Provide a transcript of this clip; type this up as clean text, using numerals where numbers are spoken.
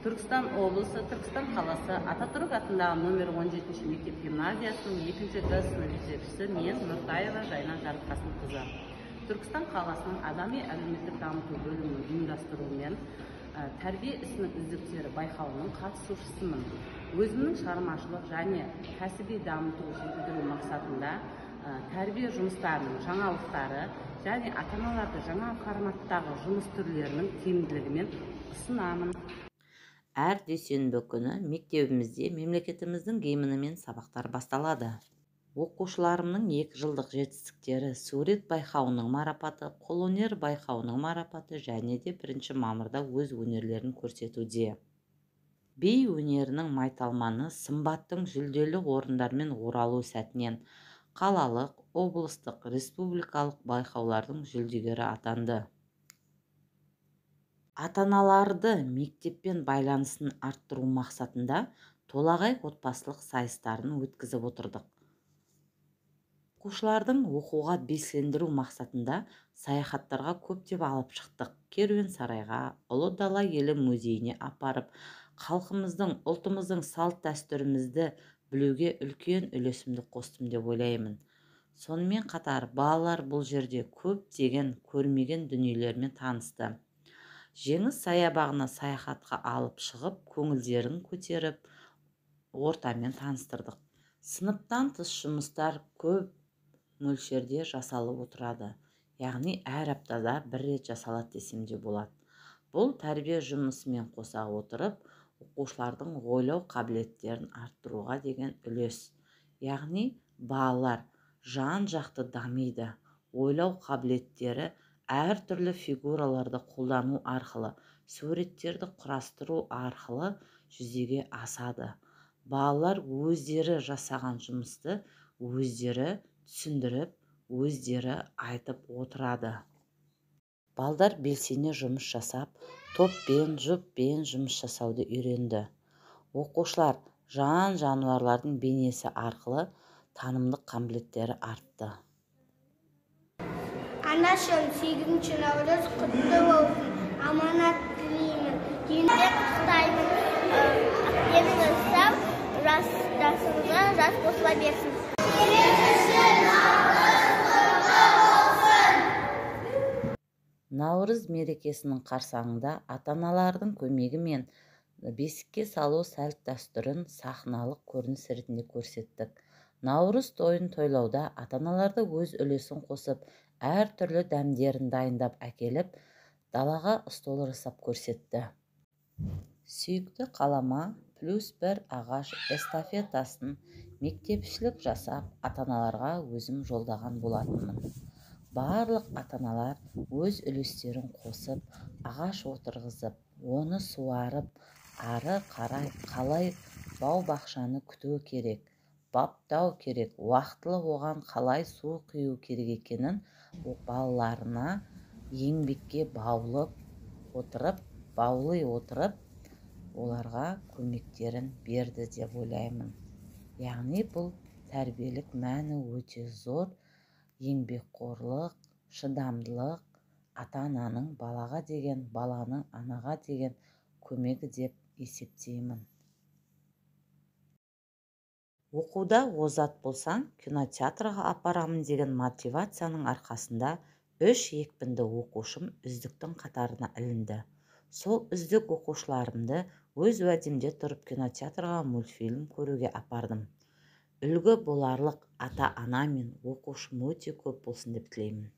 Түркістан облысы, Түркістан қаласы, Ататүрік атындағы номер 17 мектеп гимназиясының 2-ші Г сынып жетекшісі мен Нұртаева Жайна Жарылқасынқызы. Түркістан қаласының адами әлеуметтік дамыту бөлімінің ұйымдастыруымен тәрбие ісінің үздіктері байқауының қатысушысымын. Өзімнің шығармашылық және кәсіби дамыту жетілдіру мақсатында тәрбие жұмыстарының жаңалықтары және ата-аналарды жаңа форматтағы жұмыс түрлерінің тиімділігімен ұсынамын. Әр дүйсенбі күні мектебімізде мемлекетіміздің гимнімен сабақтар басталады. Оқушыларымның 2 жылдық жетістіктері сурет байқауының марапаты, қолөнер байқауының марапаты және де 1 мамырда өз өнерлерін көрсетуде. Би өнерінің майталманы Сымбаттың жүлделі орындармен оралу сәтінен қалалық, облыстық, республикалық байқаулардың жүлдегері атанды. Ата-аналарды мектеппен байланысын арттыру мақсатында толағай отбасылық сайыстарын өткізіп отырдық. Оқушылардың оқуға белсендіру мақсатында саяхаттарға көптеп алып шықтық. Керуен сарайға, Ұлы Дала елі музейіне апарып, халқымыздың, ұлтымыздың салт дәстүрімізді білуге үлкен үлесімді қостым деп ойлаймын. Сонымен қатар балалар бұл жерде көптеген көрмеген дүниелермен танысты. Жеңіс саябағына саяхатқа алып шығып, көңілдерін көтеріп, ортамен таныстырдық. Сыныптан тыс жұмыстар көп мөлшерде жасалып отырады. Яғни әр аптада 1 рет жасалады десем де болады. Бұл тәрбие жұмысымен қоса отырып, оқушылардың ойлау қабілеттерін арттыруға деген үлес. Яғни балалар жан-жақты дамиды. Ойлау қабілеттері әр түрлі фигураларды қолдану арқылы, суреттерді құрастыру арқылы жүзеге асады. Балалар өздері жасаған жұмысты өздері түсіндіріп, өздері айтып отырады. Балдар белсене жұмыс жасап, топпен, жұппен жұмыс жасауды үйренді. Оқушылар жан-жануарлардың бейнесі арқылы танымдық қабілеттері артты. Анашым, 8 наурыз құтты болсын, аманат тілеймін. Еңбек құттаймын, ақтенің ұстап, жасыңызға жас қосыла берсін. Наурыз мерекесінің қарсаңында ата-аналардың көмегімен бесікке салу салт дәстүрін сахналық көрініс ретінде көрсеттік. Наурыз тойын тойлауда ата-аналарды өз үлесін қосып, әр түрлі дәмдерін дайындап әкеліп, далаға стол жасап көрсетті. Сүйікті қалама +1 ағаш эстафетасын мектепшілік жасап, ата-аналарға өзім жолдаған болатынмын. Барлық ата-аналар өз үлестерін қосып, ағаш отырғызып, оны суарып, ары қарай қалай бау-бақшаны күту керек, баптау керек, уақытылы оған қалай су құю керек екенін балаларына еңбекке баулый отырып, оларға көмектерін берді деп ойлаймын. Яғни бұл тәрбиелік мәні өте зор, еңбекқорлық, шыдамдылық, ата-ананың балаға деген, баланың анаға деген көмегі деп есептеймін. Оқуда озат болсаң, кинотеатрға апарамын деген мотивацияның арқасында 3 екпінді оқушым үздіктің қатарына ілінді. Сол үздік оқушыларымды өз уәдемде тұрып кинотеатрға мультфильм көруге апардым. Үлгі боларлық ата-ана мен оқушым өте көп болсын деп тілеймін.